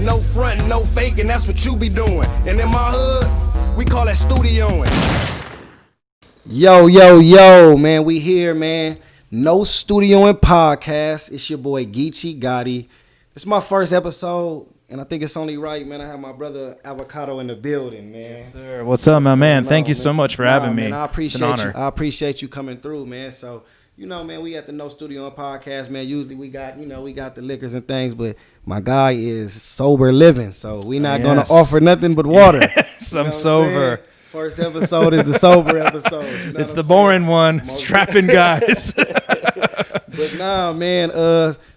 No front, no faking, that's what you be doing. And in my hood, we call that studioing. Yo, man, we here, man. No Studioing Podcast. It's your boy Geechi Gotti. It's my first episode, and I think it's only right, man. I have my brother Avocado in the building, man. Yes, sir. What's up, my man? Thank you so much for having me. Man, I appreciate you. I appreciate you coming through, man. So, you know, man, we at the No Studioing Podcast, man. Usually we got the liquors and things, but my guy is sober living, so we not gonna offer nothing but water. Yes, I'm sober. First episode is the sober episode. You know it's the boring one. Strapping guys. But nah, man.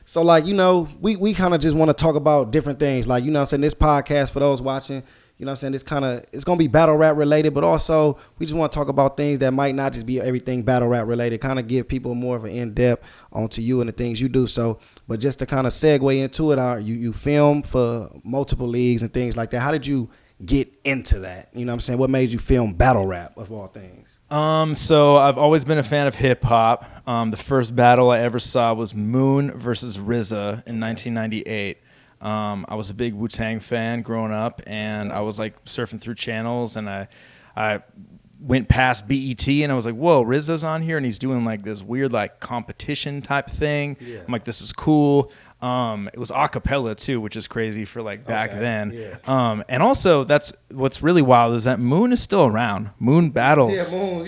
So like, you know, we kind of just want to talk about different things. Like, you know what I'm saying, this podcast for those watching, you know what I'm saying, it's going to be battle rap related, but also we just want to talk about things that might not just be everything battle rap related, kind of give people more of an in-depth onto you and the things you do. So, but just to kind of segue into it, you film for multiple leagues and things like that. How did you get into that? You know what I'm saying? What made you film battle rap of all things? So I've always been a fan of hip hop. The first battle I ever saw was Moon versus RZA in 1998. I was a big Wu-Tang fan growing up, and I was like surfing through channels, and I went past BET, and I was like, whoa, RZA's on here, and he's doing like this weird like competition type thing. Yeah. I'm like, this is cool. It was a cappella too, which is crazy for like back then. Yeah. And also that's what's really wild is that Moon is still around. Moon battles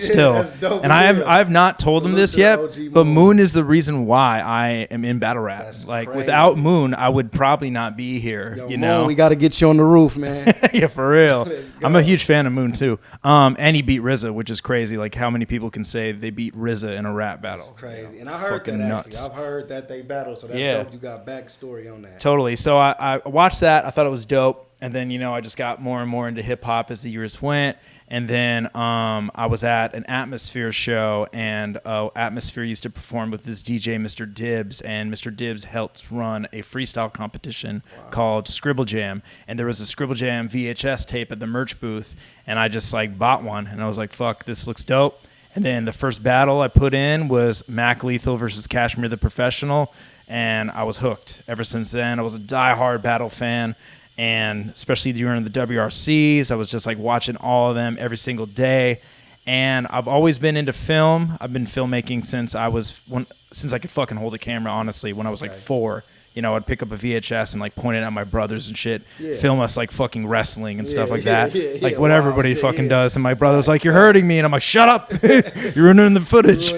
still. That's dope. And I've not told him this yet, but Moon is the reason why I am in battle rap. That's like crazy. Without Moon, I would probably not be here. Yo, you Moon, know, we got to get you on the roof, man. Yeah, for real. I'm a huge fan of Moon too. And he beat RZA, which is crazy. Like how many people can say they beat RZA in a rap battle? That's crazy. And I heard that actually. I've heard that they battle, so that's dope. You got backstory on that. Totally. So I watched that. I thought it was dope. And then, you know, I just got more and more into hip hop as the years went. And then I was at an Atmosphere show, and Atmosphere used to perform with this DJ, Mr. Dibbs. And Mr. Dibbs helped run a freestyle competition called Scribble Jam. And there was a Scribble Jam VHS tape at the merch booth. And I just like bought one. And I was like, fuck, this looks dope. And then the first battle I put in was Mac Lethal versus Kashmir the Professional. And I was hooked. Ever since then, I was a diehard battle fan, and especially during the WRCs, I was just like watching all of them every single day. And I've always been into film. I've been filmmaking since I could fucking hold a camera. Honestly, when I was like 4. You know, I'd pick up a VHS and like point it at my brothers and shit, film us like fucking wrestling and stuff like that, like what everybody fucking does. And my brother's like, "You're hurting me," and I'm like, "Shut up, you're ruining the footage."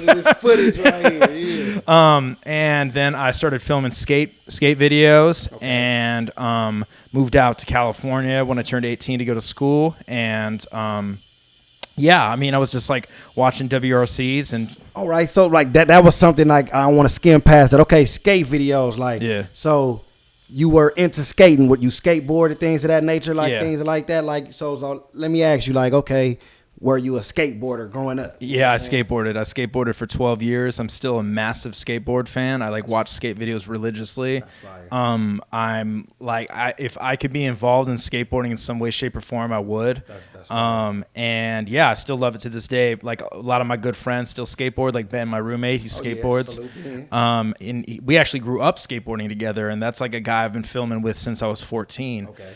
And then I started filming skate videos, and moved out to California when I turned 18 to go to school, and yeah, I mean, I was just like watching WRCs and. All right, so like that was something like I don't want to skim past that. Okay, skate videos, like so you were into skating, what you skateboarded, things of that nature, like things like that. Like so let me ask you, like, okay, were you a skateboarder growing up? Yeah, I skateboarded. I skateboarded for 12 years. I'm still a massive skateboard fan. I like watch skate videos religiously. That's fire. I'm like, if I could be involved in skateboarding in some way, shape, or form, I would. That's and yeah, I still love it to this day. Like a lot of my good friends still skateboard. Like Ben, my roommate, he skateboards. And we actually grew up skateboarding together, and that's like a guy I've been filming with since I was 14. Okay.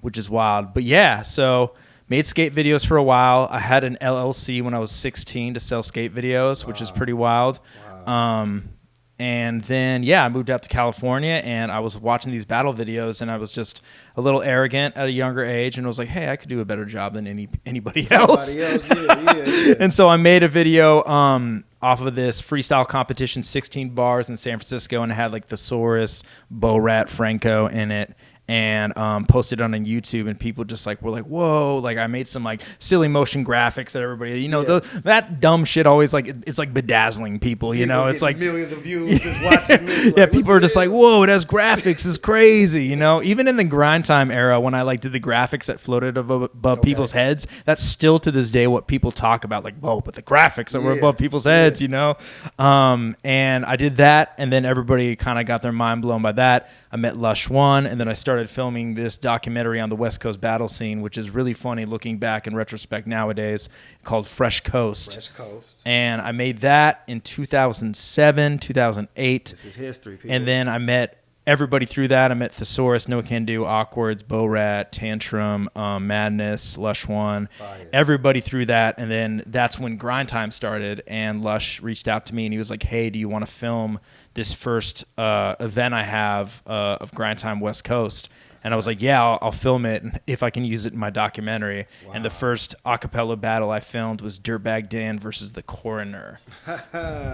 Which is wild. But yeah, so. Made skate videos for a while. I had an LLC when I was 16 to sell skate videos, which is pretty wild. And then, I moved out to California, and I was watching these battle videos, and I was just a little arrogant at a younger age, and I was like, hey, I could do a better job than anybody else. And so I made a video off of this freestyle competition, 16 bars in San Francisco, and it had like Thesaurus, Bo Rat, Franco in it. And posted on YouTube, and people just like were like, whoa, like I made some like silly motion graphics that everybody, you know, that dumb shit always like it's like bedazzling people, you know, it's like millions of views just watching me. Yeah, people are just like, whoa, it has graphics, it's crazy, you know. Even in the grind time era, when I like did the graphics that floated above people's heads, that's still to this day what people talk about, like, whoa, but the graphics that were above people's heads, you know. And I did that, and then everybody kind of got their mind blown by that. I met Lush One, and then I started filming this documentary on the West Coast battle scene, which is really funny looking back in retrospect nowadays, called Fresh Coast. Fresh Coast. And I made that in 2007, 2008. This is history, people. And then I met everybody through that. I met Thesaurus, No Can Do, Awkwards, Bo Rat, Tantrum, Madness, Lush One, everybody through that. And then that's when Grind Time started, and Lush reached out to me and he was like, hey, do you want to film this first event I have of Grind Time West Coast? And I was like, yeah, I'll film it if I can use it in my documentary. Wow. And the first acapella battle I filmed was Dirtbag Dan versus the Coroner.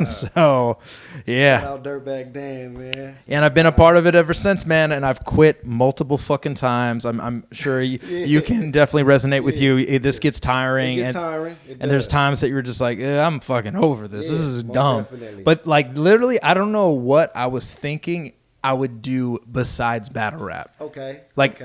So, yeah. Shout out Dirtbag Dan, man. And I've been a part of it ever since, man. And I've quit multiple fucking times. I'm sure you can definitely resonate with you. This gets tiring. It gets tiring. And there's times that you're just like, I'm fucking over this. This is dumb. Definitely. But like literally, I don't know what I was thinking I would do besides battle rap. Okay. Like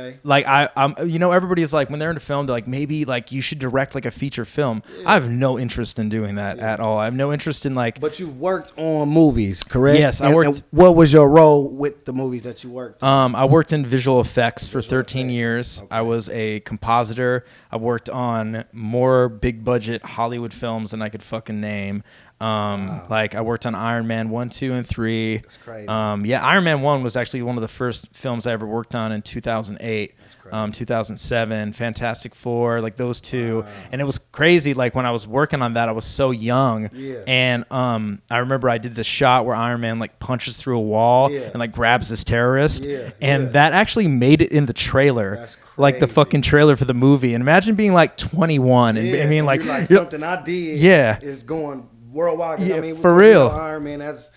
I'm everybody's like when they're into film, they're like maybe like you should direct like a feature film. Yeah. I have no interest in doing that at all. I have no interest in like. But you've worked on movies, correct? Yes, I worked. And what was your role with the movies that you worked on? I worked in visual effects for 13 years. Okay. I was a compositor. I worked on more big budget Hollywood films than I could fucking name. Wow. Like I worked on Iron Man 1, 2, and 3. That's crazy. Iron Man 1 was actually one of the first films I ever worked on in 2008. 2007, Fantastic Four, like those two. Wow. And it was crazy. Like when I was working on that, I was so young. Yeah. And I remember I did this shot where Iron Man like punches through a wall and like grabs this terrorist. Yeah. And that actually made it in the trailer. That's crazy. Like the fucking trailer for the movie. And imagine being like 21 and I mean like something I did is going worldwide. Yeah, I mean, for real. Iron Man, that's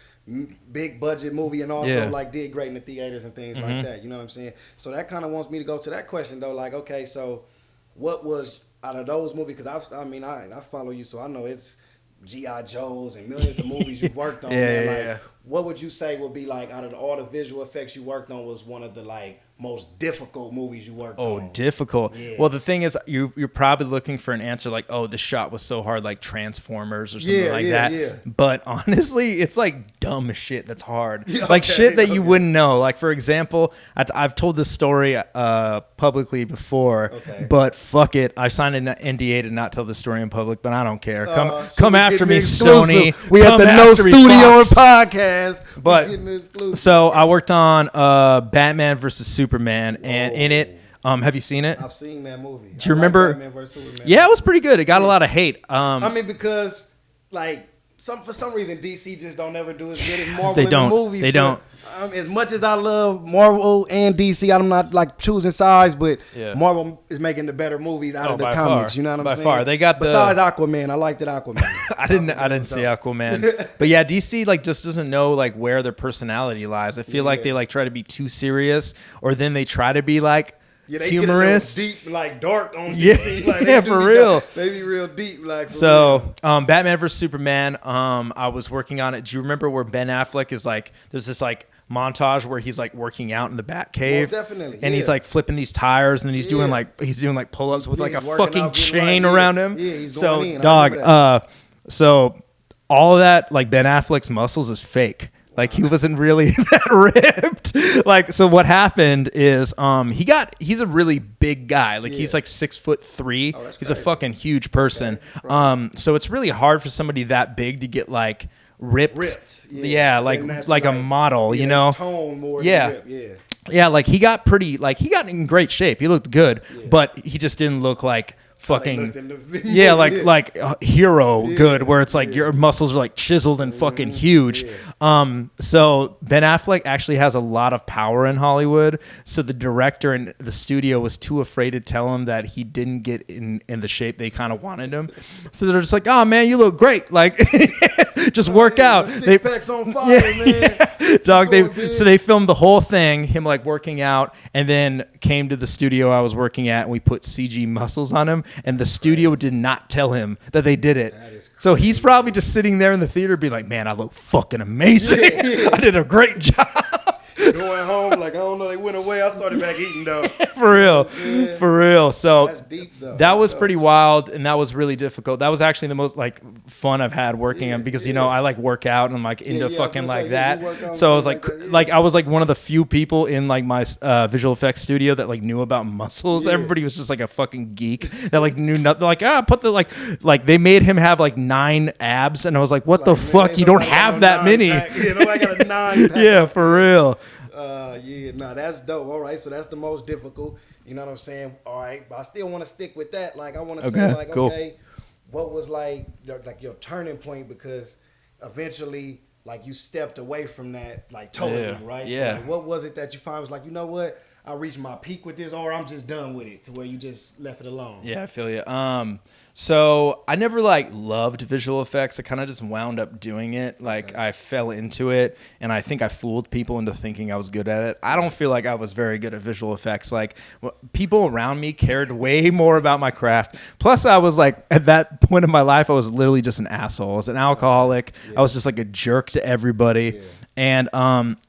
big budget movie and also like did great in the theaters and things like that. You know what I'm saying? So that kind of wants me to go to that question though. Like, okay, so what was out of those movies? Because I follow you, so I know it's G.I. Joes and millions of movies you've worked on. What would you say would be like out of all the visual effects you worked on was one of the like most difficult movies you worked on? Oh, difficult. Yeah. Well, the thing is, you're probably looking for an answer like, oh, this shot was so hard, like Transformers or something like that. Yeah. But honestly, it's like dumb shit that's hard. Like shit that you wouldn't know. Like, for example, I've told this story publicly before, but fuck it. I signed an NDA to not tell this story in public, but I don't care. Come after me, Sony. We at the No Studio podcast. But so I worked on Batman versus Superman, and in it, have you seen it? I've seen that movie. Do you remember? Batman versus Superman. Yeah, it was pretty good. It got a lot of hate. I mean, because like for some reason DC just don't ever do as good as Marvel in the movies. They don't. As much as I love Marvel and DC, I'm not like choosing sides, but Marvel is making the better movies out of the comics. You know what I'm saying? By far, they got besides Aquaman. I liked it, Aquaman. I didn't see Aquaman, but yeah, DC like just doesn't know like where their personality lies. I feel like they like try to be too serious, or then they try to be like. Yeah, they humorous, get deep, like dark on DC. Like, for real. They be real deep, like. So, Batman vs Superman. I was working on it. Do you remember where Ben Affleck is like? There's this like montage where he's like working out in the Batcave. Most definitely. And he's like flipping these tires, and then he's doing like pull-ups with like a fucking chain around him. Yeah, he's going in. Dog. So all of that, like Ben Affleck's muscles is fake. Like he wasn't really that ripped. Like, so what happened is he's a really big guy. Like he's like 6'3". Oh, he's crazy. A fucking huge person. Okay. So it's really hard for somebody that big to get like ripped. Yeah, like a model, you know? Tone more than rip. Yeah, like he got in great shape. He looked good, but he just didn't look like fucking like hero good, where it's like your muscles are like chiseled and fucking huge. So Ben Affleck actually has a lot of power in Hollywood, so the director and the studio was too afraid to tell him that he didn't get in the shape they kind of wanted him. So they're just like, oh man, you look great, like just work out. Six packs on fire, man. Dog. So they filmed the whole thing, him like working out, and then came to the studio I was working at, and we put CG muscles on him. And the studio did not tell him that they did it. So he's probably just sitting there in the theater being like, man, I look fucking amazing. I did a great job. Going home, like, I don't know, they went away. I started back eating, though. For real. So that's deep, though. That was pretty wild, and that was really difficult. That was actually the most like fun I've had working on, because you know I like work out and I'm like into fucking like that. So I was like I was like one of the few people in like my visual effects studio that like knew about muscles. Everybody was just like a fucking geek that like knew nothing. Like put the like they made him have like 9 abs, and I was like, what the fuck? You don't have that many. I got a 9 pack. Yeah, for real. Yeah, no, that's dope. All right, so that's the most difficult. You know what I'm saying? All right, but I still want to stick with that. Like, I want to say, like, cool. okay, what was like your turning point? Because eventually, like, you stepped away from that, like, totally, right? Yeah. So, like, what was it that you found was like, you know what? I reached my peak with this, or I'm just done with it, to where you just left it alone. Yeah, I feel you. So I never like loved visual effects. I kind of just wound up doing it. Like I fell into it, and I think I fooled people into thinking I was good at it. I don't feel like I was very good at visual effects. Like people around me cared way more about my craft. Plus, I was like at that point in my life, I was literally just an asshole. I was an alcoholic. I was just like a jerk to everybody. And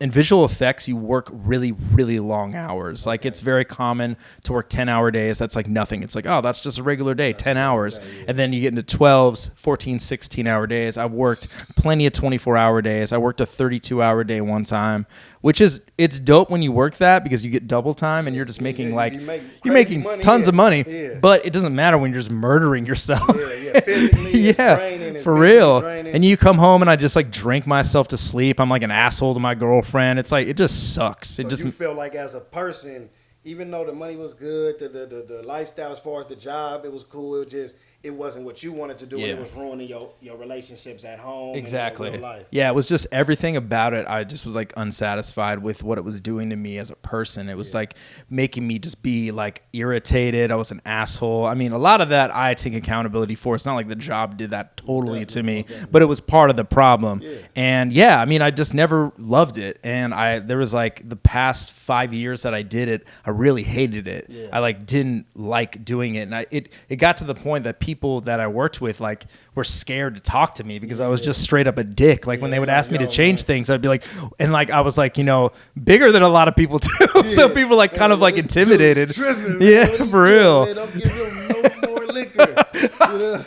in visual effects, you work really, really long hours. Like it's very common to work 10-hour days. That's like nothing. It's like, oh, that's just a regular day, 10 hours. And then you get into 12s, 14, 16-hour days. I worked plenty of 24-hour days. I worked a 32-hour day one time, which is, it's dope when you work that because you get double time and you're just making you're making money, tons of money, but it doesn't matter when you're just murdering yourself. Physically draining, for real. draining. And you come home and I just like drink myself to sleep. I'm like an asshole to my girlfriend. It's like, it just sucks. So it just you feel like as a person, even though the money was good, the lifestyle as far as the job, it was cool. It was just, it wasn't what you wanted to do, and it was ruining your relationships at home. Exactly. And your real life. Yeah, it was just everything about it. I just was like unsatisfied with what it was doing to me as a person. It was like making me just be like irritated. I was an asshole. I mean, a lot of that I take accountability for. It's not like the job did that totally to me, but it was part of the problem. And yeah, I mean, I just never loved it. And there was like the past 5 years that I did it, I really hated it. I like didn't like doing it. And it got to the point that people that I worked with like were scared to talk to me because I was just straight up a dick. Like when they would ask me to change things, I'd be like, and like I was like, you know, bigger than a lot of people too. So people like kind of like intimidated. Tripping, for real. Man, I'm giving him no more liquor. You know?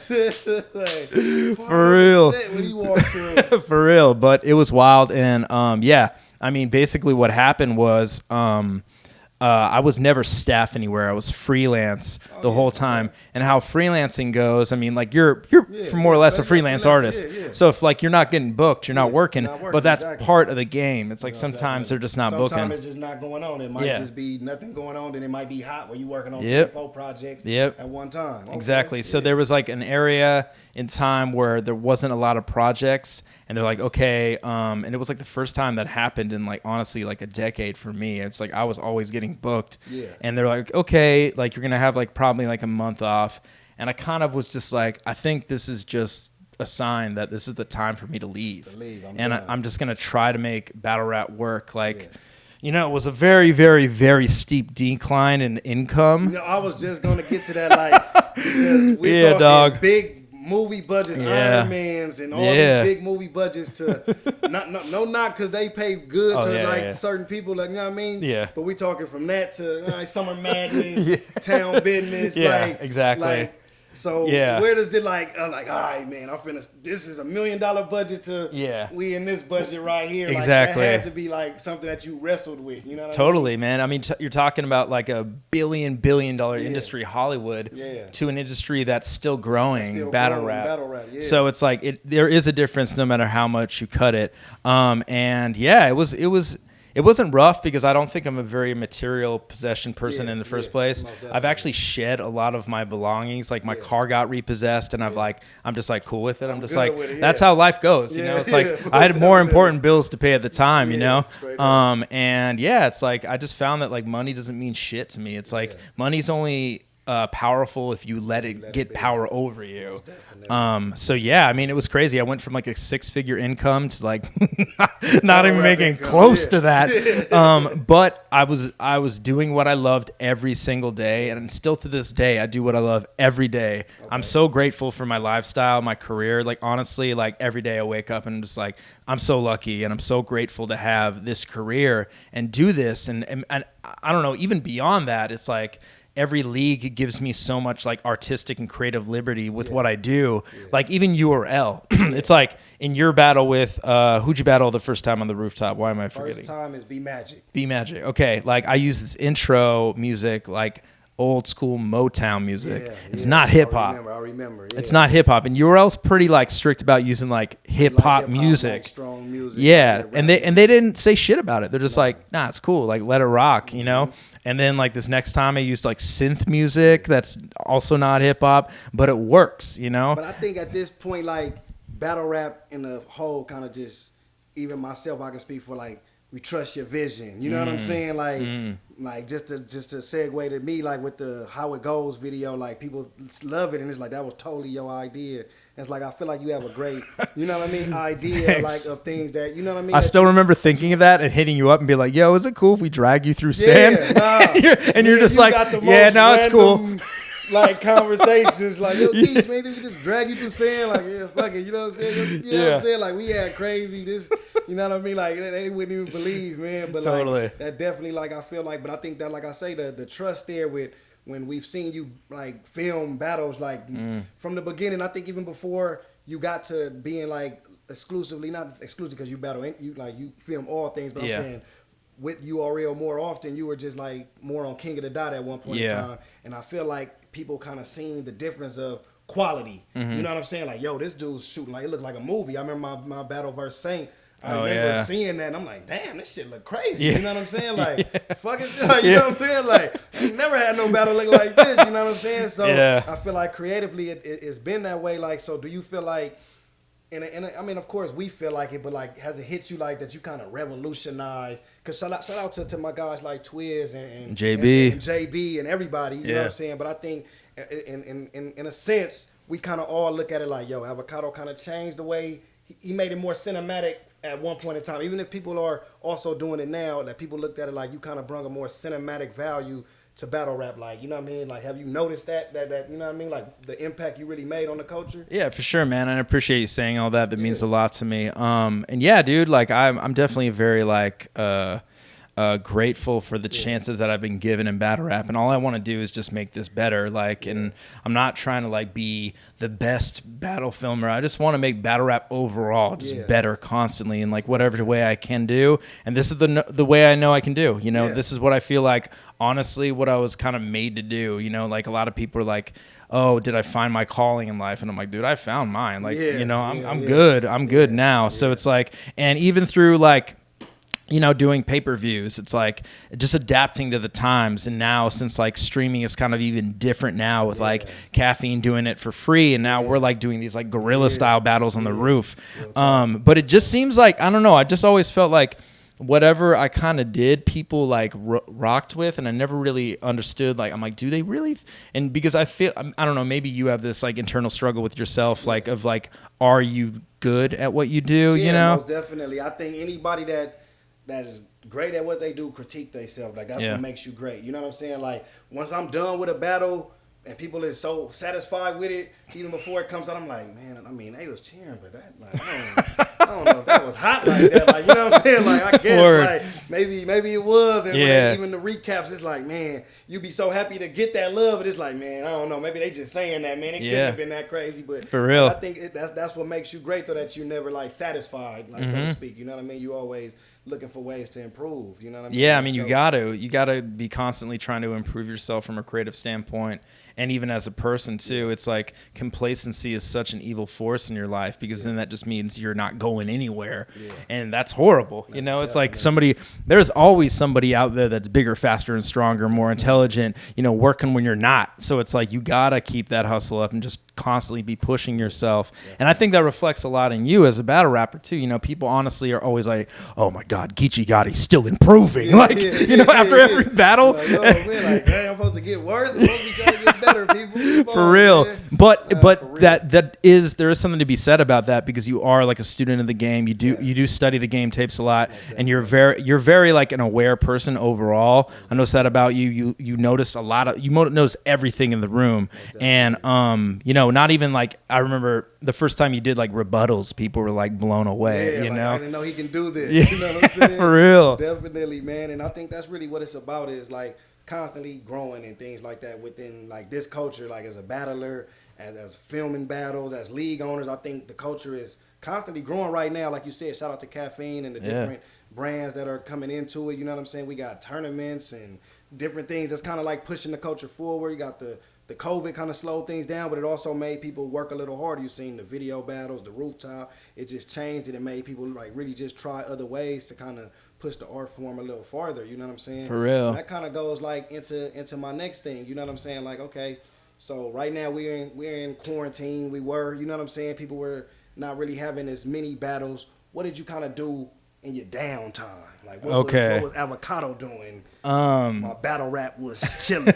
Like, for real. When he walked through. For real. But it was wild. And yeah, I mean, basically what happened was I was never staff anywhere. I was freelance the whole time. And how freelancing goes, I mean, like you're more or less a freelance artist. So if like you're not getting booked, you're not working. But that's part of the game. It's like sometimes they're just not booking. Sometimes it's just not going on. It might just be nothing going on. Then it might be hot where you're working on 4 projects at one time. Okay. Exactly. So there was like an area in time where there wasn't a lot of projects. And they're like, okay, and it was like the first time that happened in like honestly like a decade for me. It's like I was always getting booked, and they're like, okay, like you're gonna have like probably like a month off, and I kind of was just like, I think this is just a sign that this is the time for me to leave, I'm just gonna try to make battle rap work. Like, you know, it was a very, very, very steep decline in income. You know, I was just gonna get to that, like, because we're talking big movie budgets, Iron Mans, and all these big movie budgets to not because they pay good to certain people, like, you know what I mean? Yeah. But we talking from that to Summer Madness, Town Business, exactly. Like, so where does it like all right, man, this is $1 million budget to we in this budget right here. Exactly. Like, that had to be like something that you wrestled with, you know what totally, I mean? Man. I mean, you're talking about like a $1 billion industry, Hollywood, to an industry that's still growing, battle rap. So it's like there is a difference no matter how much you cut it. And it wasn't rough because I don't think I'm a very material possession person in the first place. I've actually shed a lot of my belongings. Like my car got repossessed, and I'm just like cool with it. I'm just like, that's how life goes. You know, it's like I had more important bills to pay at the time, you know? And it's like, I just found that like money doesn't mean shit to me. It's like money's only powerful if you let it get power over you. So I mean, it was crazy. I went from like a 6-figure income to like not even making close to that. But I was doing what I loved every single day, and still to this day I do what I love every day. I'm so grateful for my lifestyle, my career. Like honestly, like every day I wake up and I'm just like, I'm so lucky and I'm so grateful to have this career and do this. And I don't know, even beyond that, it's like every league gives me so much like artistic and creative liberty with what I do. Like even URL, it's like in your battle with who'd you battle the first time on the rooftop? Why am I forgetting? First time is Be Magic. Be Magic. Okay, like I use this intro music like old school Motown music. Yeah, it's not hip hop. I remember. Yeah. It's not hip hop, and URL's pretty like strict about using like hip hop music. Like strong music. Yeah, and they didn't say shit about it. They're just like, nah, it's cool. Like let it rock, you know. And then like this next time I used like synth music that's also not hip hop, but it works, you know. But I think at this point, like battle rap in the whole kind of just, even myself, I can speak for, like, we trust your vision. You know what I'm saying? Like just to segue to me, like with the How It Goes video, like people love it, and it's like that was totally your idea. And it's like I feel like you have a great, you know what I mean, idea like of things that, you know what I mean. I still remember thinking of that and hitting you up and be like, "Yo, is it cool if we drag you through sand?" and you're just like, "Yeah, no, it's cool." Like conversations, like, yo, Geech, man, we just drag you through sand, like, yeah, fuck it, you know what I'm saying? You know what I'm saying? Like, we had crazy this, you know what I mean? Like, they wouldn't even believe, man. But totally. Like, that definitely, like, I feel like, but I think that, like I say, the trust there with when we've seen you like film battles, like from the beginning. I think even before you got to being like exclusively, not exclusively because you battle, you film all things, but I'm saying, with URL more often, you were just like more on King of the Dot at one point in time. And I feel like people kind of seen the difference of quality. You know what I'm saying? Like, yo, this dude's shooting like it looked like a movie. I remember my battle versus Saint. I remember seeing that, and I'm like, damn, this shit look crazy. You know what I'm saying? Like, fucking shit. Like, you know what I'm saying? Like, you never had no battle look like this. You know what I'm saying? So I feel like creatively, it's been that way. Like, so do you feel like? And I mean, of course, we feel like it, but like, has it hit you like that you kind of revolutionized? Because shout out to my guys like Twiz and JB and JB and everybody, you know what I'm saying? But I think in a sense, we kind of all look at it like, yo, Avocado kind of changed the way he made it more cinematic at one point in time. Even if people are also doing it now, that people looked at it like you kind of brought a more cinematic value to battle rap, like, you know what I mean? Like, have you noticed that you know what I mean? Like, the impact you really made on the culture? Yeah, for sure, man. I appreciate you saying all that. That means a lot to me. And yeah, dude, like, I'm definitely very, like, grateful for the chances that I've been given in battle rap, and all I want to do is just make this better. Like, and I'm not trying to like be the best battle filmer. I just want to make battle rap overall just better constantly in like whatever way I can do. And this is the way I know I can do. You know, this is what I feel like. Honestly, what I was kind of made to do. You know, like a lot of people are like, "Oh, did I find my calling in life?" And I'm like, "Dude, I found mine. Like, you know, I'm good. I'm good now." So it's like, and even through like, you know, doing pay-per-views, it's like just adapting to the times. And now, since like streaming is kind of even different now with like Caffiene doing it for free, and now we're like doing these like guerrilla style battles on the roof. But it just seems like, I don't know, I just always felt like whatever I kind of did, people like rocked with, and I never really understood. Like, I'm like, do they really? And because I feel, I don't know, maybe you have this like internal struggle with yourself, like of like, are you good at what you do? Yeah, you know, most definitely. I think anybody that is great at what they do, critique themselves. Like, that's what makes you great. You know what I'm saying? Like, once I'm done with a battle and people is so satisfied with it, even before it comes out, I'm like, man, I mean, they was cheering, but that, like, I don't know if that was hot like that. Like, you know what I'm saying? Like, I guess, like, maybe it was. And even the recaps, it's like, man, you be so happy to get that love, but it's like, man, I don't know, maybe they just saying that, man. It couldn't have been that crazy, but for real, I think that's what makes you great, though, that you never like satisfied, like so to speak. You know what I mean? You always looking for ways to improve. You know what I mean? Yeah, I mean, you gotta be constantly trying to improve yourself from a creative standpoint. And even as a person too, it's like complacency is such an evil force in your life, because then that just means you're not going anywhere, and that's horrible. You know, it's like there's always somebody out there that's bigger, faster, and stronger, more intelligent, you know, working when you're not. So it's like you gotta keep that hustle up and just constantly be pushing yourself. And I think that reflects a lot in you as a battle rapper too. You know, people honestly are always like, "Oh my God, Geechi Gotti's still improving." You know, after every battle. Like, oh, man, like, hey, I'm supposed to get worse. I'm supposed to be trying to get better, people. For real. Man. But there is something to be said about that, because you are like a student of the game. You do study the game tapes a lot, and you're very like an aware person overall. I noticed that about you. You notice a lot of, you notice everything in the room. And you know, not even like, I remember the first time you did like rebuttals, people were like blown away. You like, know, I didn't know he can do this. You know what I'm saying? For real. Definitely, man. And I think that's really what it's about, is like constantly growing and things like that within like this culture, like as a battler, as filming battles, as league owners. I think the culture is constantly growing right now. Like you said, shout out to Caffiene and the different brands that are coming into it. You know what I'm saying? We got tournaments and different things that's kind of like pushing the culture forward. You got the COVID kind of slowed things down, but it also made people work a little harder. You've seen the video battles, the rooftop. It just changed it and made people like really just try other ways to kind of push the art form a little farther. You know what I'm saying? For real. So that kind of goes like into my next thing. You know what I'm saying? Like, okay, so right now we're in quarantine. We were, you know what I'm saying? People were not really having as many battles. What did you kind of do in your downtime? Like, what was Avocado doing? My battle rap was chilling.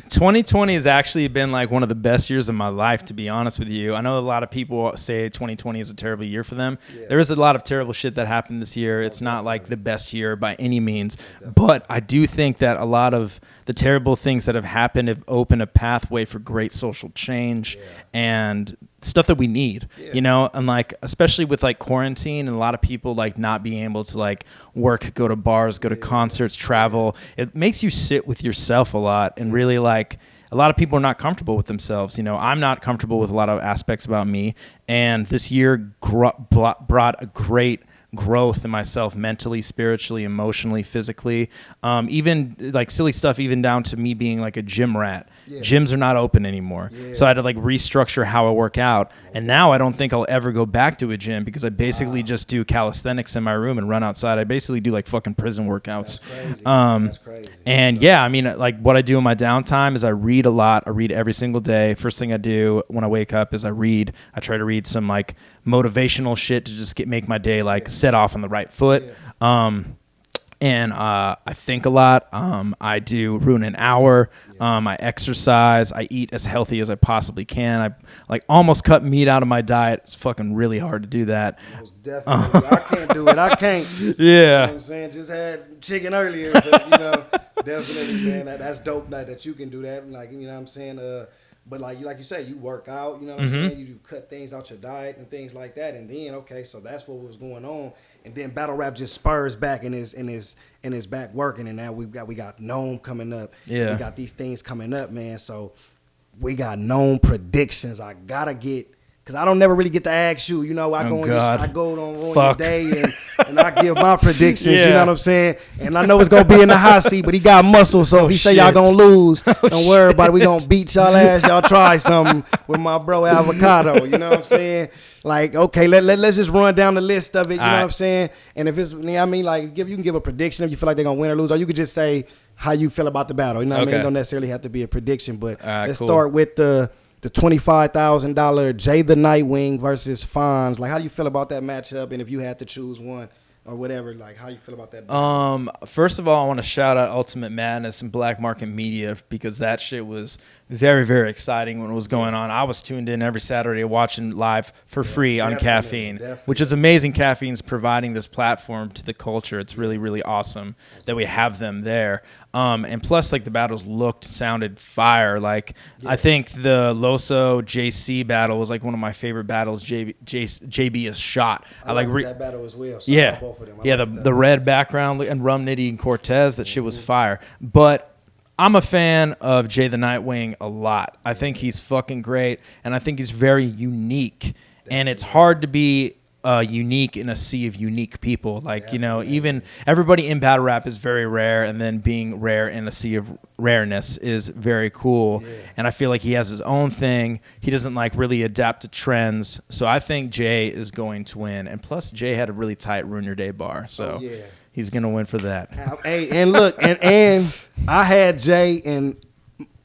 2020 has actually been like one of the best years of my life, to be honest with you. I know a lot of people say 2020 is a terrible year for them. Yeah. There is a lot of terrible shit that happened this year. It's not like the best year by any means, but I do think that a lot of the terrible things that have happened have opened a pathway for great social change and stuff that we need, you know, and like, especially with like quarantine and a lot of people like not being able to like work, go to bars, go to concerts, travel. It makes you sit with yourself a lot and really like a lot of people are not comfortable with themselves. You know, I'm not comfortable with a lot of aspects about me. And this year brought a great growth in myself mentally, spiritually, emotionally, physically, even like silly stuff, even down to me being like a gym rat. Gyms are not open anymore. So I had to like restructure how I work out. And now I don't think I'll ever go back to a gym because I basically just do calisthenics in my room and run outside. I basically do like fucking prison workouts. That's crazy. And yeah, I mean, like what I do in my downtime is I read a lot. I read every single day. First thing I do when I wake up is I try to read some like motivational shit to just make my day like set off on the right foot. And I think a lot. I do run an hour. I exercise. I eat as healthy as I possibly can. I like almost cut meat out of my diet. It's fucking really hard to do that. Most definitely. I can't do it. I can't. Yeah. You know what I'm saying? Just had chicken earlier. But, you know, definitely, man, that's dope that you can do that. Like, you know what I'm saying? But like you say, you work out, you know what I'm saying? You cut things out your diet and things like that. And then, okay, so that's what was going on. And then battle rap just spurs back in his back working. And now we got NOME coming up. Yeah. We got these things coming up, man. So we got NOME predictions. I gotta get, because I don't never really get to ask you. You know, I go on your day and I give my predictions. You know what I'm saying? And I know it's gonna be in the hot seat, but he got muscle. So if he say y'all gonna lose, don't worry about it. We gonna beat y'all ass. Y'all try something with my bro Avocado. You know what I'm saying? Like, okay, let's just run down the list of it. You know what I'm saying? And if it's, you know what I mean, like, you can give a prediction if you feel like they're gonna win or lose, or you could just say how you feel about the battle. You know what I mean? It don't necessarily have to be a prediction, but let's start with the $25,000 Jay the Nightwing versus Fonz. Like, how do you feel about that matchup? And if you had to choose one or whatever, like, how do you feel about that battle? First of all, I want to shout out Ultimate Madness and Black Market Media because that shit was very, very exciting when it was going on. I was tuned in every Saturday watching live for free on Caffiene, which is amazing. Caffeine's providing this platform to the culture. It's really, really awesome that we have them there. And plus, like, the battles sounded fire. Like, I think the Loso JC battle was like one of my favorite battles JB has shot. I like that battle as well. So both of them. The red background and Rum Nitty and Cortez, that shit was fire. But I'm a fan of Jay the Nightwing a lot. I think he's fucking great, and I think he's very unique. And it's hard to be unique in a sea of unique people. Like, you know, even everybody in battle rap is very rare, and then being rare in a sea of rareness is very cool. And I feel like he has his own thing. He doesn't like really adapt to trends. So I think Jay is going to win. And plus, Jay had a really tight Ruin Your Day bar. So he's going to win for that. Hey, and look, and I had Jay and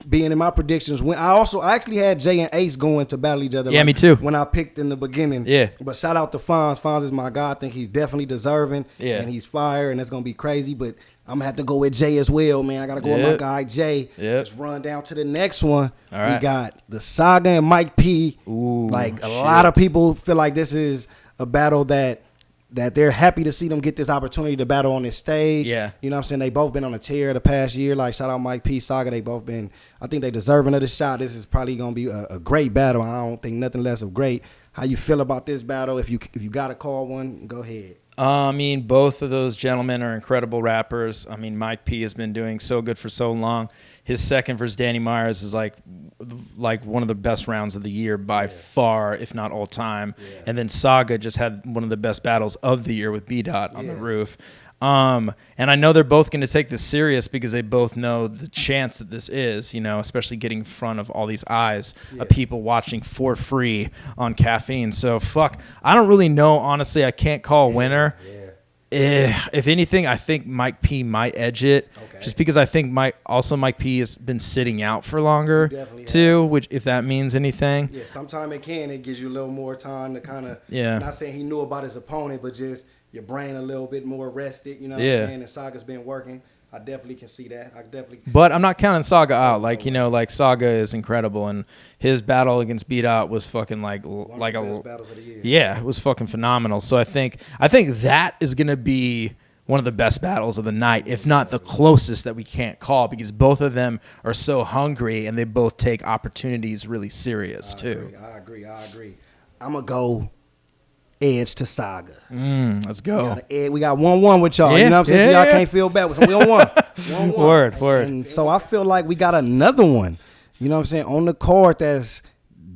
being in my predictions. When I actually had Jay and Ace going to battle each other. Yeah, me too. When I picked in the beginning. Yeah. But shout out to Fonz. Fonz is my guy. I think he's definitely deserving. Yeah. And he's fire, and it's going to be crazy. But I'm going to have to go with Jay as well, man. I got to go with my guy, Jay. Let's run down to the next one. All right. We got the Saga and Mike P. Ooh, like, a lot of people feel like this is a battle that they're happy to see them get this opportunity to battle on this stage. Yeah. You know what I'm saying? They both been on a tear the past year. Like, shout out Mike P, Saga. They both been, I think they deserving of the shot. This is probably going to be a great battle. I don't think nothing less of great. How you feel about this battle? If you got to call one, go ahead. I mean, both of those gentlemen are incredible rappers. I mean, Mike P has been doing so good for so long. His second versus Danny Myers is like one of the best rounds of the year by far, if not all time. And then Saga just had one of the best battles of the year with B-Dot on the roof. And I know they're both going to take this serious because they both know the chance that this is, especially getting in front of all these eyes of people watching for free on Caffiene. So, I don't really know. Honestly, I can't call a winner. If anything, I think Mike P might edge it, just because I think Mike P has been sitting out for longer too. Which, if that means anything, sometimes it can. It gives you a little more time to kind of. Not saying he knew about his opponent, but just your brain a little bit more rested. You know what I'm saying? And Saga's been working. I definitely can see that. But I'm not counting Saga out. Like Saga is incredible, and his battle against Beat Out was fucking one of the best battles of the year. Yeah, it was fucking phenomenal. So I think that is gonna be one of the best battles of the night, if not the closest that we can't call, because both of them are so hungry and they both take opportunities really serious too. I agree. I'm gonna go edge to Saga. Let's go. We got 1-1 with y'all. You know what I'm saying? So y'all can't feel bad. So we on 1. Word. And so I feel like we got another one. You know what I'm saying? On the card that's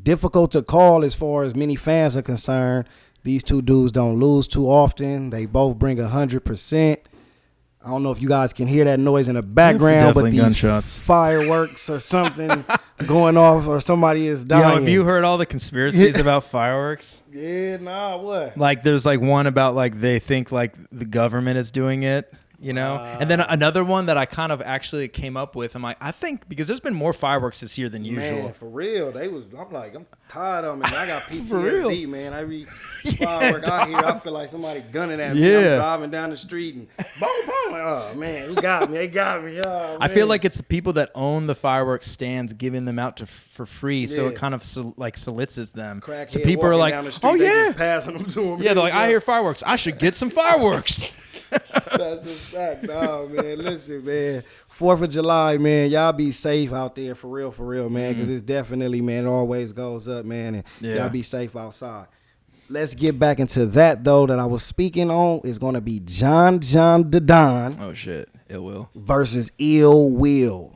difficult to call as far as many fans are concerned. These two dudes don't lose too often. They both bring 100%. I don't know if you guys can hear that noise in the background, but these gunshots. Fireworks or something going off, or somebody is dying. Have you heard all the conspiracies about fireworks? What? Like, there's one about they think the government is doing it. And then another one that I kind of actually came up with. I'm like, I think because there's been more fireworks this year than usual. Man, for real, I'm tired of them. I got PTSD, man. Every firework I hear, I feel like somebody gunning at me. I'm driving down the street and boom, boom. Oh man, he got me. They got me. Oh, man. I feel like it's the people that own the fireworks stands giving them out for free, so it kind of solicits them. Crackhead so people are like, down the street, oh they yeah, just passing them to them. Yeah, they're like, I hear fireworks. I should get some fireworks. That's a fact. No, man. Listen, man. 4th of July, man. Y'all be safe out there, for real, man. Because it's definitely, man, it always goes up, man. And y'all be safe outside. Let's get back into that, though, that I was speaking on. Is going to be John the Don. Oh, shit. Ill Will. Versus Ill Will.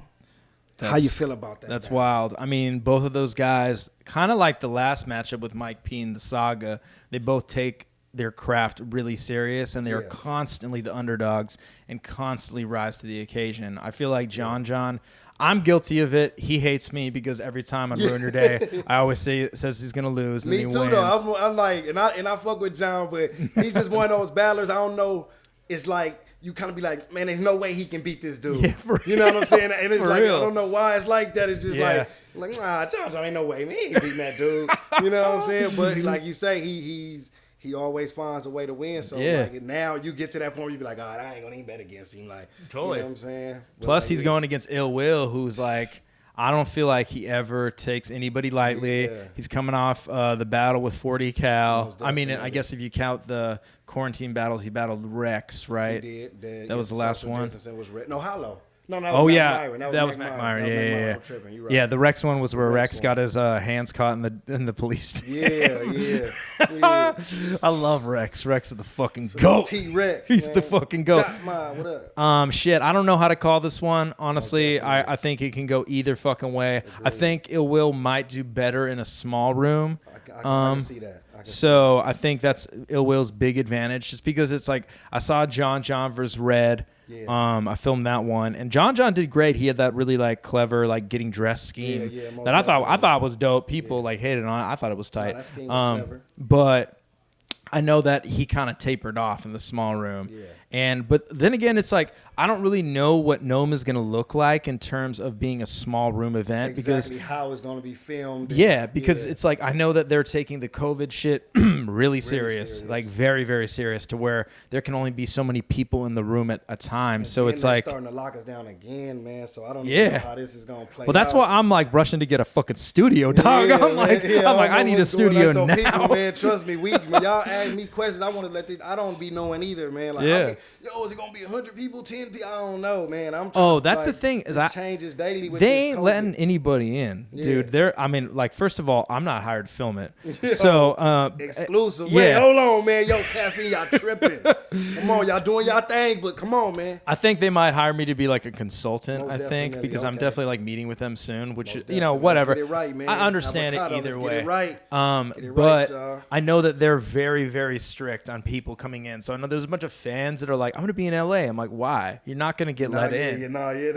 How you feel about that? That's wild. I mean, both of those guys, kind of like the last matchup with Mike P and the Saga, they both take their craft really serious, and they are constantly the underdogs and constantly rise to the occasion. I feel like John, I'm guilty of it. He hates me because every time I ruin your day, I always says he's gonna lose. And me then he too, wins. though. I'm like, and I fuck with John, but he's just one of those battlers. I don't know. It's like you kind of be like, man, there's no way he can beat this dude. You know what I'm saying? And it's like, I don't know why it's like that. It's just like nah, John ain't no way. Man, he ain't beating that dude. You know what I'm saying? But like you say, he always finds a way to win. So like now you get to that point where you be like, God, I ain't gonna even bet against him. Like, totally. You know what I'm saying? But plus, like, he's going against Ill Will, who's like, I don't feel like he ever takes anybody lightly. He's coming off the battle with 40 cal. I mean, I guess if you count the quarantine battles, he battled Rex, right? He did. That was the last one. No, Hollow. No, that was Mac Myron. Yeah. I'm tripping. You're right. Yeah, the Rex one was where Rex got his hands caught in the police. Yeah. I love Rex. Rex is the fucking goat. T-Rex. He's the fucking goat. What up? Shit. I don't know how to call this one. Honestly, I think it can go either fucking way. Agreed. I think Ill Will might do better in a small room. I can see that. I think that's Ill Will's big advantage, just because it's like I saw John versus Red. I filmed that one, and John did great. He had that really clever getting dressed scheme that I thought was dope. People hated on it. I thought it was tight. No, that scheme was clever. But I know that he kind of tapered off in the small room. But then again, it's like I don't really know what NOME is going to look like in terms of being a small room event. Exactly how it's going to be filmed. Because it's like I know that they're taking the COVID shit really serious, like very, very serious, to where there can only be so many people in the room at a time. And so it's they're like starting to lock us down again, man. So I don't know how this is going to play. Well, that's why I'm rushing to get a fucking studio, dog. I'm like, I need a studio now. People, man, trust me, y'all ask me questions. I want to let I don't be knowing either, man. Like, is it gonna be 100 people, 10 people? I don't know, man. That's the thing. Changes daily. With they ain't letting anybody in, dude. First of all, I'm not hired to film it. So exclusive. Yeah. Wait, hold on, man. Yo, Caffiene, y'all tripping. Come on, y'all doing y'all thing, but come on, man. I think they might hire me to be like a consultant. Most I think definitely, because I'm okay. definitely like meeting with them soon, which Most you know, definitely. whatever. Let's get it right, man. I understand Avocado, it either let's way. get it right. Get it right, But y'all. I know that they're very, very strict on people coming in. So I know there's a bunch of fans that are like, "I'm going to be in LA." I'm like, "Why? You're not going to get let in.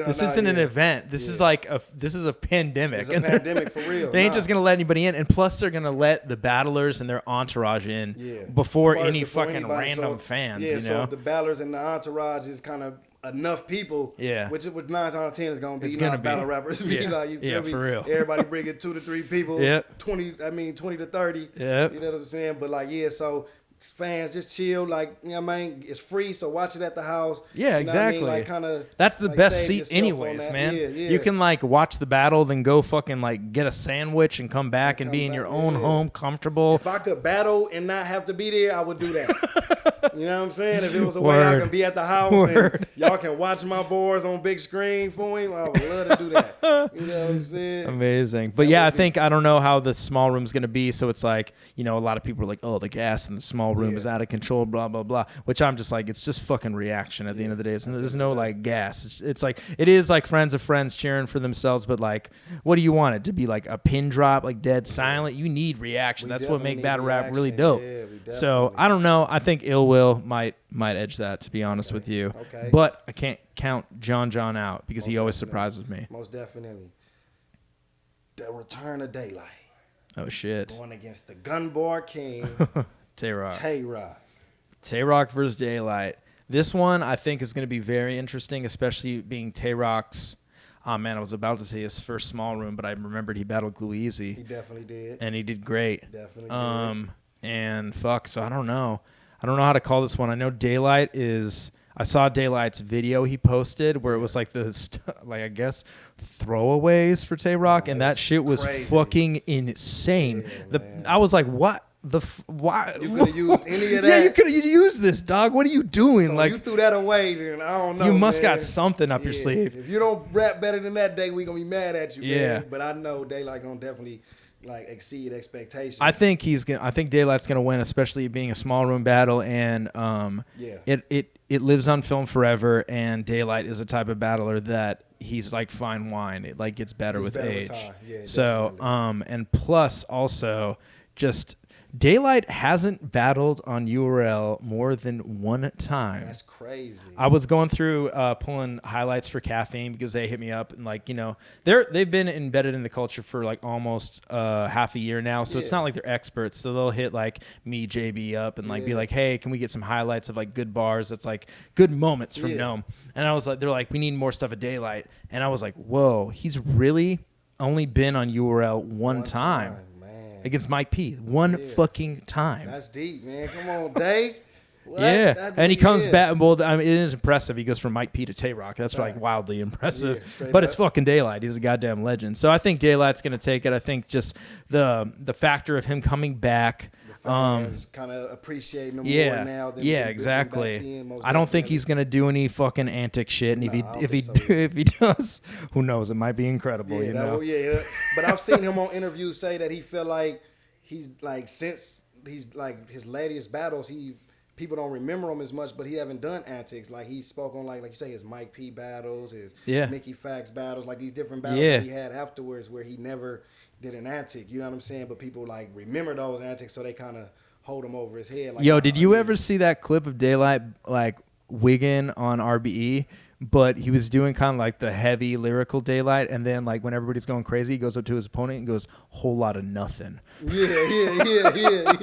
This isn't an event. This is like this is a pandemic. It's a pandemic for real. They ain't just going to let anybody in, and plus they're going to let the battlers and their entourage in before any fucking anybody. random fans. Yeah, you know? so if the battlers and the entourage is kind of enough people, which is with 9 out of 10 is gonna be. It's you gonna know, be. battle rappers. Yeah, Like, you feel me? for real. Everybody bringing 2 to 3 people. 20 to 30. Yep. You know what I'm saying? But like, so fans just chill. Like, you know what I mean? It's free, so watch it at the house. Yeah, you know what I mean? exactly. Like, kind of. That's the like, best save seat yourself on anyways, that. man. Yeah. You can like watch the battle, then go fucking like get a sandwich and come back and be in your own home, comfortable. If I could battle and not have to be there, I would do that. You know what I'm saying? If it was a way I can be at the house and y'all can watch my boards on big screen for him, I would love to do that. You know what I'm saying? Amazing. But yeah, I don't know how the small room's going to be. So it's like, you know, a lot of people are like, oh, the gas in the small room is out of control, blah, blah, blah. Which I'm just like, it's just fucking reaction at the end of the day. There's no like gas. It's like, it is like friends of friends cheering for themselves. But like, what do you want it to be? Like a pin drop, like dead silent? You need reaction. That's what make battle rap really dope. So I don't know. I think Ill Will might edge that, to be honest with you. Okay. But I can't count John out because he always surprises me. Most definitely. The return of Daylyt. Oh shit. Going against the Gunbar King, Tay-Rock. Tay-Rock versus Daylyt. This one I think is going to be very interesting, especially being Tay-Rock's. Oh man, I was about to say his first small room, but I remembered he battled Glue Easy. He definitely did. And he did great. Definitely did. And fuck, so I don't know. I don't know how to call this one. I know Daylyt is. I saw Daylight's video he posted where it was like like I guess throwaways for Tay-Rock, and that shit was crazy. Fucking insane. I was like, what? Why? You could have used any of that. Yeah, you could have used this, dog. What are you doing? So like you threw that away, then I don't know. You must man. got something up your sleeve. If you don't rap better than that day, we gonna be mad at you. Yeah. Man. But I know Daylyt gonna definitely like exceed expectations. I think Daylight's gonna win, especially being a small room battle, and it lives on film forever. And Daylyt is a type of battler that he's like fine wine. It like gets better with age. Yeah, so definitely. And plus also just Daylyt hasn't battled on URL more than one time. That's crazy. I was going through pulling highlights for Caffiene because they hit me up and like, you know, they've been embedded in the culture for like almost half a year now. So it's not like they're experts. So they'll hit like me, JB up and like be like, hey, can we get some highlights of like good bars that's like good moments from NOME? And I was like, they're like, we need more stuff at Daylyt. And I was like, whoa, he's really only been on URL one time. Against Mike P. One fucking time. That's deep, man. Come on, Day. What? Yeah, and he comes back. Well, I mean, it is impressive. He goes from Mike P to Tay-Rock. That's like wildly impressive. But it's fucking Daylyt. He's a goddamn legend. So I think Daylight's going to take it. I think just the factor of him coming back. Kind of appreciating him more now. Than exactly. I don't think he's gonna do any fucking antic shit, and if he does, who knows? It might be incredible. You know. But I've seen him on interviews say that he feel like he's like since he's like his latest battles, people don't remember him as much, but he haven't done antics. Like he spoke on like you say his Mike P battles, his Mickey Fax battles, like these different battles that he had afterwards where he never did an antic, you know what I'm saying? But people like remember those antics, so they kind of hold him over his head. Like, yo, did you ever see that clip of Daylyt like wigging on RBE? But he was doing kind of like the heavy lyrical Daylyt, and then like when everybody's going crazy, he goes up to his opponent and goes, "Whole lot of nothing." Yeah. Daylyt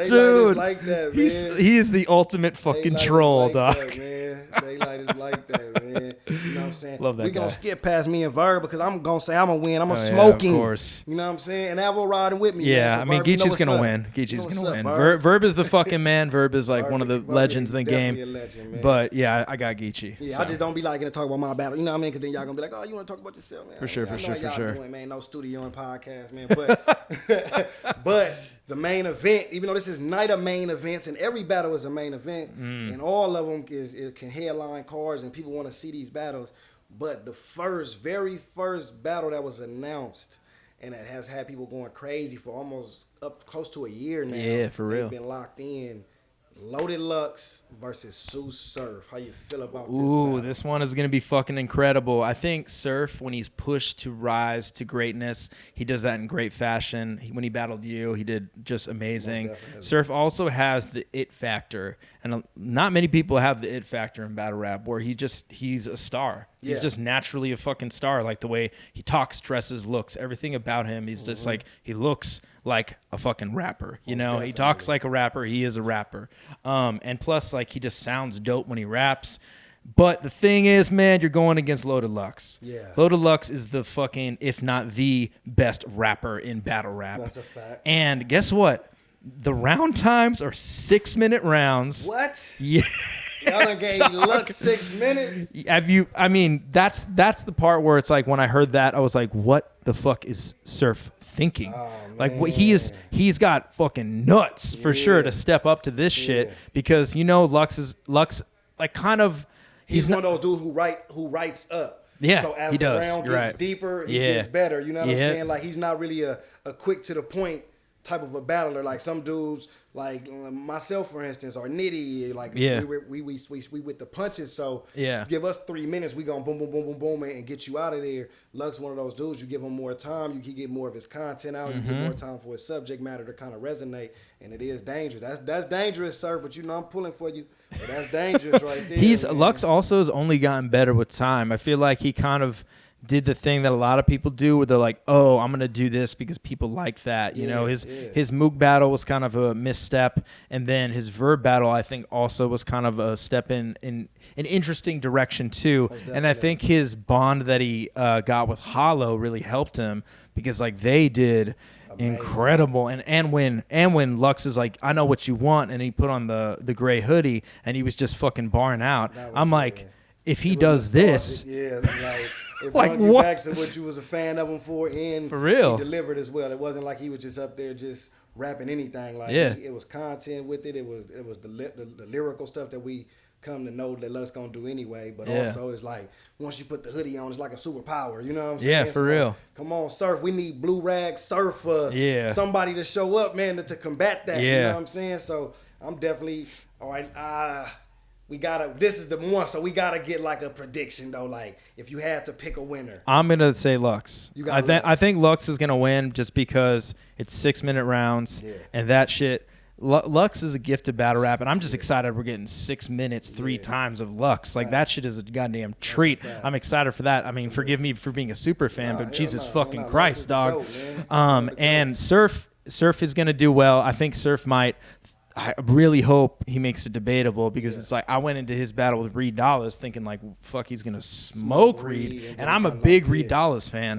Dude, is like that, man. He is the ultimate fucking Daylyt troll, like dog. That, man. Daylyt is like that, man. You know what I'm saying? Love that We're guy. going to skip past me and Verb because I'm going to say I'm going to win. I'm going to smoke him. Of course. You know what I'm saying? And Avo riding with me. Yeah, man. So I mean, Verb, Geechi's going to win. Geechi's going to win. Verb? Verb is the fucking man. Verb is like one of the legends in the game. A legend, man. But yeah, I got Geechi. Yeah, so. I just don't be liking to talk about my battle. You know what I mean? Because then y'all going to be like, oh, you want to talk about yourself, man? For sure. Doing, man. No studio and podcast, man. But the main event, even though this is night of main events, and every battle is a main event, and all of them can headline cards, and people want to see these battles. But the very first battle that was announced, and it has had people going crazy for almost up close to a year now. Yeah, for real. They've been locked in. Loaded Lux versus Tsu Surf. How you feel about this? Ooh, battle? this one is going to be fucking incredible. I think Surf, when he's pushed to rise to greatness, he does that in great fashion. When he battled you, he did just amazing. Surf also has the it factor, and not many people have the it factor in battle rap, where he's a star. He's just naturally a fucking star, like the way he talks, dresses, looks, everything about him. He's just like, he looks like a fucking rapper, you know. He talks like a rapper. He is a rapper, and plus, like, he just sounds dope when he raps. But the thing is, man, you're going against Loaded Lux. Yeah, Loaded Lux is the fucking, if not the best rapper in battle rap. That's a fact. And guess what? The round times are 6-minute rounds. What? Yeah. Y'all done gave Lux 6 minutes. Have you? I mean, that's the part where it's like, when I heard that, I was like, what the fuck is Surf thinking? Like, what he's got fucking nuts for sure to step up to this shit, because, you know, Lux like, kind of, he's one of those dudes who writes up. Yeah, so as he the does. round You're gets right. deeper, he gets better. You know what I'm Yeah. saying? Like, he's not really a quick to the point type of a battler. Like some dudes, like myself, for instance, are nitty. Like we with the punches. So give us 3 minutes, we gonna boom, boom, boom, boom, boom, and get you out of there. Lux, one of those dudes. You give him more time, you can get more of his content out. You get more time for his subject matter to kind of resonate, and it is dangerous. That's dangerous, sir. But you know, I'm pulling for you. But that's dangerous right there. Lux also has only gotten better with time. I feel like he kind of did the thing that a lot of people do, where they're like, oh, I'm going to do this because people like that. You know, his Mook battle was kind of a misstep. And then his Verb battle, I think, also was kind of a step in an interesting direction, too. And I think his bond that he got with Hollow really helped him, because, like, they did incredible. And when Lux is like, I know what you want, and he put on the gray hoodie, and he was just fucking barring out. I'm like, if he does this... It brought you back to what you was a fan of him for real. He delivered as well. It wasn't like he was just up there just rapping anything. Like it was content with it. It was the lyrical stuff that we come to know that Lux gonna do anyway. But also it's like, once you put the hoodie on, it's like a superpower. You know what I'm saying? Yeah, for real. Come on, Surf. We need Blue Rag Surf. Somebody to show up, man, to combat that. You know what I'm saying? So I'm definitely all right. This is the one, so we gotta get like a prediction though. Like, if you had to pick a winner, I'm gonna say Lux. I think Lux is gonna win, just because it's 6-minute rounds and that shit. Lux is a gift to battle rap, and I'm just excited we're getting 6 minutes 3 times of Lux. Like, that shit is a goddamn treat. I'm excited for that. I mean, forgive me for being a super fan, but Jesus fucking Christ, dog. And Surf is gonna do well. I think Surf might. I really hope he makes it debatable, because it's like, I went into his battle with Reed Dollaz thinking like, fuck, he's gonna smoke Reed, and I'm a big Reed Dollaz fan.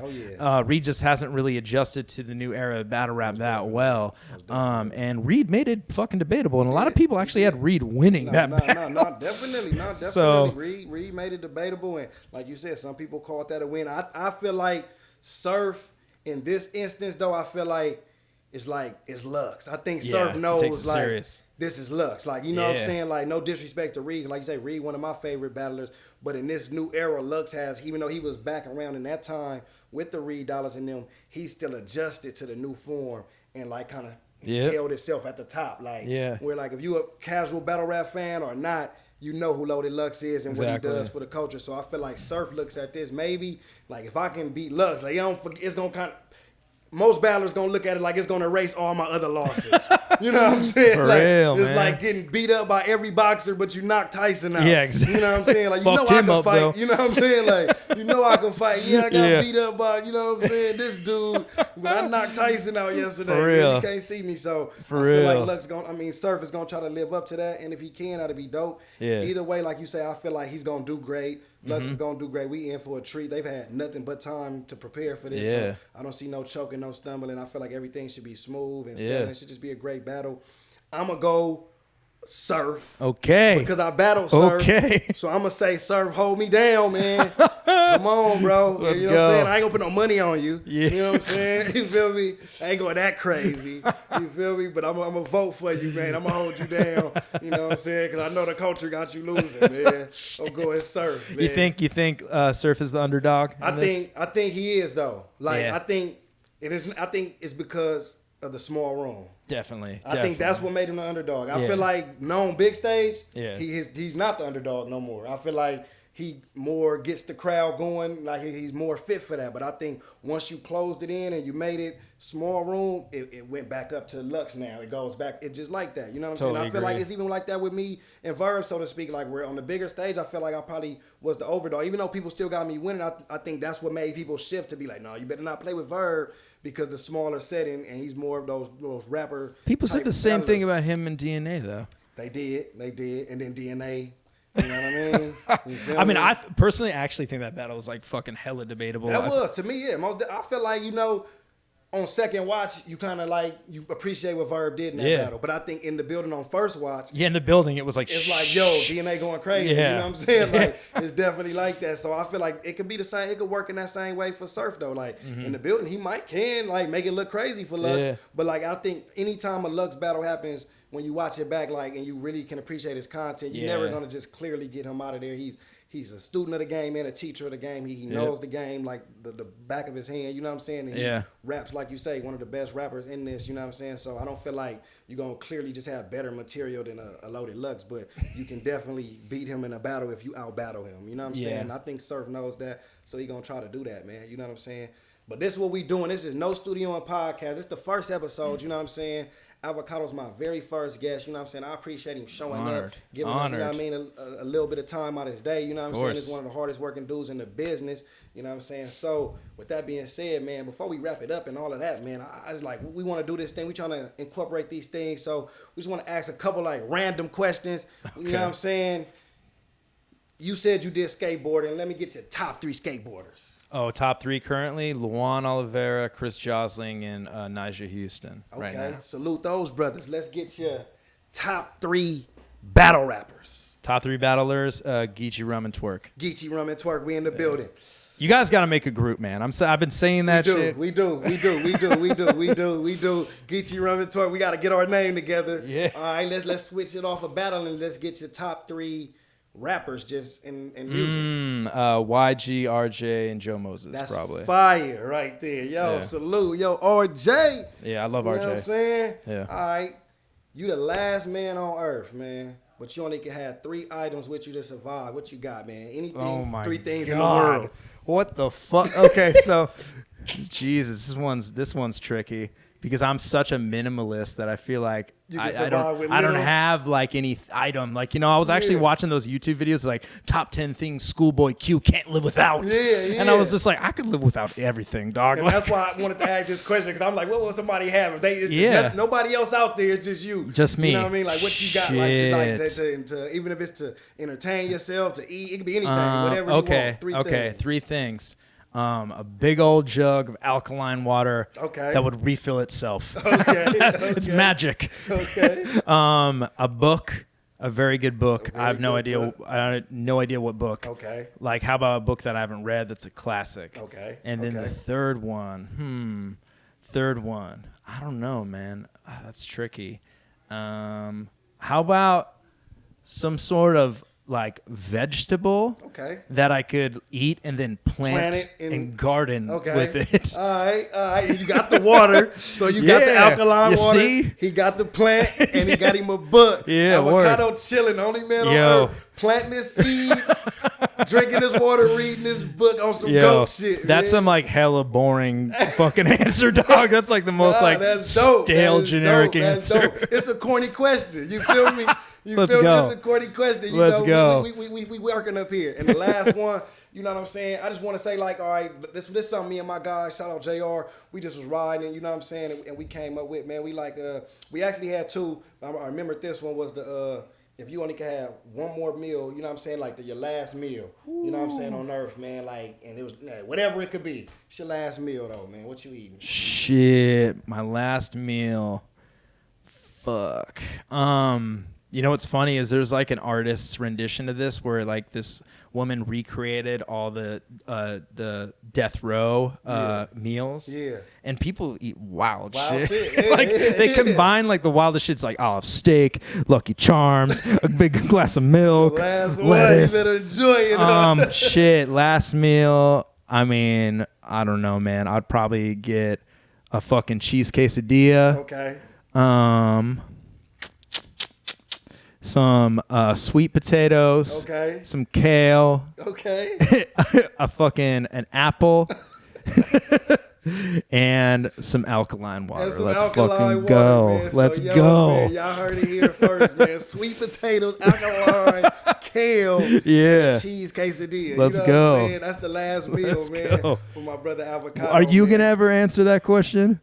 Reed just hasn't really adjusted to the new era of battle rap that well, and Reed made it fucking debatable, and a lot of people actually had Reed winning that battle. Definitely. So, Reed made it debatable, and like you said, some people called that a win. I feel like Surf in this instance though, I feel like it's Lux. I think Surf knows like serious. This is Lux. Like, you know what I'm saying? Like, no disrespect to Reed. Like you say, Reed, one of my favorite battlers. But in this new era, Lux has, even though he was back around in that time with the Reed Dollaz and them, he still adjusted to the new form and like kind of held itself at the top. Like, where like if you a casual battle rap fan or not, you know who Loaded Lux is and what he does for the culture. So I feel like Surf looks at this, maybe like, if I can beat Lux, like, it's gonna kind of, most battlers gonna look at it like it's gonna erase all my other losses. You know what I'm saying? For like, real, it's man. like getting beat up by every boxer, but you knock Tyson out. Yeah, exactly. You know what I'm saying? Like, you know I can fight. Though. You know what I'm saying? Like, you know I can fight. Yeah, I got beat up by, you know what I'm saying, this dude. But I knocked Tyson out yesterday. For real. Man, you can't see me. So I feel like Surf is gonna try to live up to that. And if he can, that'll be dope. Yeah. Either way, like you say, I feel like he's gonna do great. Lux is gonna do great. We in for a treat. They've had nothing but time to prepare for this. So I don't see no choking, no stumbling. I feel like everything should be smooth and settling. It should just be a great battle. I'm gonna go Surf. Okay. Because I battle Surf. Okay. So I'm gonna say, Surf, hold me down, man. Come on, bro. Let's you know what I'm saying? I ain't gonna put no money on you. Yeah. You know what I'm saying? You feel me? I ain't going that crazy. You feel me? But I'm gonna vote for you, man. I'm gonna hold you down. You know what I'm saying? Because I know the culture got you losing, man. So go and Surf, man. You think Surf is the underdog? I think he is though. Like I think I think it's because of the small room. Definitely. I think that's what made him the underdog. I feel like known big stage, he's not the underdog no more. I feel like he more gets the crowd going, like he's more fit for that. But I think once you closed it in and you made it small room, it went back up to Lux now. It goes back, it's just like that. You know what I'm saying? I feel like it's even like that with me and Verb, so to speak. Like we're on the bigger stage, I feel like I probably was the overdog. Even though people still got me winning, I think that's what made people shift to be like, no, you better not play with Verb because the smaller setting and he's more of those rapper. People said the same thing about him and DNA though. They did. And then DNA. You know what I mean? I mean, I personally actually think that battle was like fucking hella debatable. That was to me, yeah. I feel like on second watch, you kind of like you appreciate what Verb did in that battle. But I think in the building on first watch, in the building it was like it's like yo, DNA going crazy. Yeah. You know what I'm saying? Like it's definitely like that. So I feel like it could be the same. It could work in that same way for Surf though. Like in the building, he can like make it look crazy for Lux. Yeah. But like I think anytime a Lux battle happens, when you watch it back, like, and you really can appreciate his content, you're never gonna just clearly get him out of there. He's a student of the game and a teacher of the game. He knows the game like the back of his hand. You know what I'm saying? And he raps, like you say, one of the best rappers in this. You know what I'm saying? So I don't feel like you're gonna clearly just have better material than a loaded Lux, but you can definitely beat him in a battle if you out battle him. You know what I'm saying? I think Surf knows that, so he gonna try to do that, man. You know what I'm saying? But this is what we doing. This is no studio and podcast. It's the first episode. You know what I'm saying? Avocado's my very first guest, you know what I'm saying? I appreciate him showing up, giving him, you know what I mean, a little bit of time out of his day, you know what I'm saying? He's one of the hardest working dudes in the business, you know what I'm saying? So, with that being said, man, before we wrap it up and all of that, man, I just like, we want to do this thing, we trying to incorporate these things, so we just want to ask a couple like random questions, you know what I'm saying? You said you did skateboarding, let me get your top 3 skateboarders. Oh, top 3 currently: Luan Oliveira, Chris Josling, and Nyjah Houston. Okay, right now. Salute those brothers. Let's get your top 3 battle rappers. Top 3 battlers: Geechi, Rum, and Twerk. Geechi, Rum, and Twerk. We in the building. You guys got to make a group, man. I've been saying that shit. We do. Geechi, Rum, and Twerk. We got to get our name together. Yeah. All right, let's switch it off of battling. Let's get your top 3 rappers just in music. YG, RJ, and Joe Moses. That's probably fire right there. Yo, salute. Yo, RJ. Yeah, I love RJ. You know what I'm saying? Yeah. All right. You the last man on earth, man. But you only can have 3 items with you to survive. What you got, man? Anything? Oh my 3 things God. in the world. What the fuck? Okay, so Jesus, this one's tricky. Because I'm such a minimalist that I feel like I don't have like any item. Like, you know, I was actually watching those YouTube videos like top 10 things Schoolboy Q can't live without. Yeah. And I was just like, I could live without everything, dog. And that's why I wanted to ask this question, because I'm like, what will somebody have? If nobody else out there, it's just you. Just me. You know what I mean? Like what you got, to even if it's to entertain yourself, to eat, it could be anything, whatever you want. 3 things. A big old jug of alkaline water that would refill itself. It's magic. Okay. A book, a very good book. I have no idea what book. Okay. Like, how about a book that I haven't read that's a classic? Okay. And then the third one, I don't know, man. That's tricky. How about some sort of like vegetable that I could eat and then plant it and garden with it. All right. You got the water, so you got the alkaline water. See? He got the plant, and he got him a book. Avocado chilling, only man on earth, planting his seeds, drinking his water, reading his book on some goat shit. That's some like hella boring fucking answer, dog. That's like the most stale generic answer. Dope. It's a corny question. You feel me? Let's go. It's a corny question. Let's go. We working up here. And the last one, you know what I'm saying? I just want to say, like, all right, this is something me and my guys, shout out JR, we just was riding, you know what I'm saying? And we came up with, man, we actually had 2. I remember this one was if you only can have one more meal, you know what I'm saying? Like your last meal, you know what I'm saying, on earth, man. Like, and it was whatever it could be. It's your last meal, though, man. What you eating? Shit, my last meal. Fuck. You know what's funny is there's like an artist's rendition of this where like this woman recreated all the death row meals. Yeah. And people eat wild shit. Yeah, like they combine like the wildest shits, like olive steak, Lucky Charms, a big glass of milk, last lettuce. One, you better enjoy it. Last meal. I mean, I don't know, man. I'd probably get a fucking cheese quesadilla. Okay. Some sweet potatoes. Okay. Some kale. Okay. An apple. And some alkaline water. Let's fucking go. Man. Let's so, go. Man, y'all heard it here first, man. Sweet potatoes, alkaline, kale, yeah, and cheese quesadilla. Let's you know go. What I'm saying? That's the last meal, man, go. for my brother Avocado. Are you gonna ever answer that question?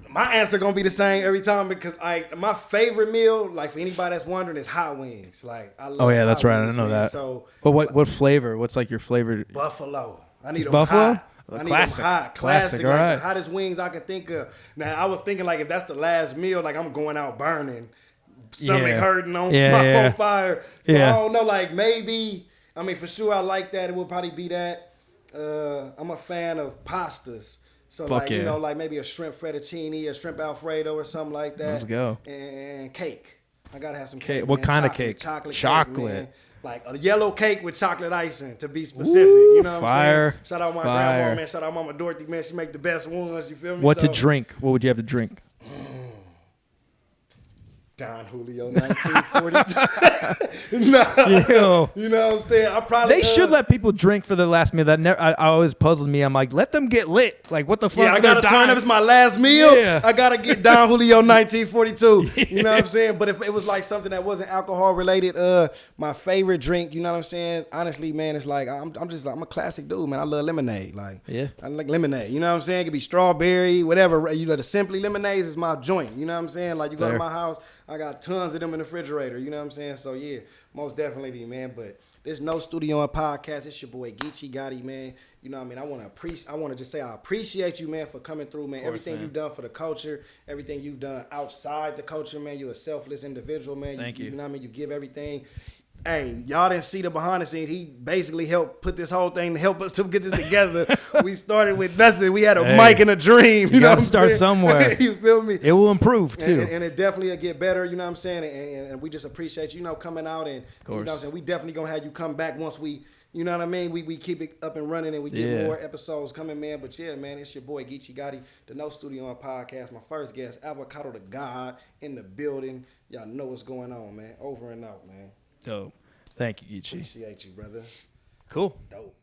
My answer gonna be the same every time because my favorite meal, like for anybody that's wondering, is hot wings. Like I love. Oh yeah, that's hot right. Wings, I know man. that. So, but what flavor? What's like your flavor? Buffalo. I need Just them buffalo. hot. I need Classic. them hot. Classic. All like right. the hottest wings I can think of. Now I was thinking like if that's the last meal, like I'm going out burning, stomach hurting on fire. So I don't know. Like maybe. I mean, for sure I like that. It would probably be that. I'm a fan of pastas. So you know, like maybe a shrimp fettuccine, a shrimp Alfredo, or something like that. Let's go. And cake. I gotta have some cake. What kind of cake? Chocolate. Chocolate. Like a yellow cake with chocolate icing, to be specific. You know what fire, I'm saying? Shout out my grandma, man. Shout out Mama Dorothy, man. She make the best ones. You feel me? What to drink? What would you have to drink? Don Julio 1942. Nah, you know what I'm saying? I probably they should let people drink for their last meal. That I always puzzled me. I'm like, let them get lit. Like, what the fuck? Yeah, I gotta turn up. It's my last meal. Yeah. I gotta get Don Julio 1942. You know what I'm saying? But if it was like something that wasn't alcohol related, my favorite drink, you know what I'm saying? Honestly, man, it's like I'm a classic dude, man. I love lemonade. Like, I like lemonade. You know what I'm saying? It could be strawberry, whatever. You know, the Simply lemonades is my joint. You know what I'm saying? Like, you go to my house, I got tons of them in the refrigerator. You know what I'm saying? So yeah, most definitely, man. But there's no studio and podcast. It's your boy Geechi Gotti, man. You know what I mean? I want to just say I appreciate you, man, for coming through, man. Everything you've done for the culture, everything you've done outside the culture, man. You're a selfless individual, man. Thank you. You know what I mean? You give everything. Hey, y'all didn't see the behind the scenes. He basically helped put this whole thing to help us to get this together. We started with nothing. We had a mic and a dream. You know what I'm start saying? somewhere. You feel me? It will improve too, and it definitely will get better. You know what I'm saying? And we just appreciate you, coming out and you know what I'm saying. We definitely gonna have you come back once we. You know what I mean? We keep it up and running and we get more episodes coming, man. But yeah, man, it's your boy Geechi Gotti, the No Studio on Podcast. My first guest, Avocado the God in the building. Y'all know what's going on, man. Over and out, man. Dope. Thank you, Geechi. Appreciate you, brother. Cool. Dope.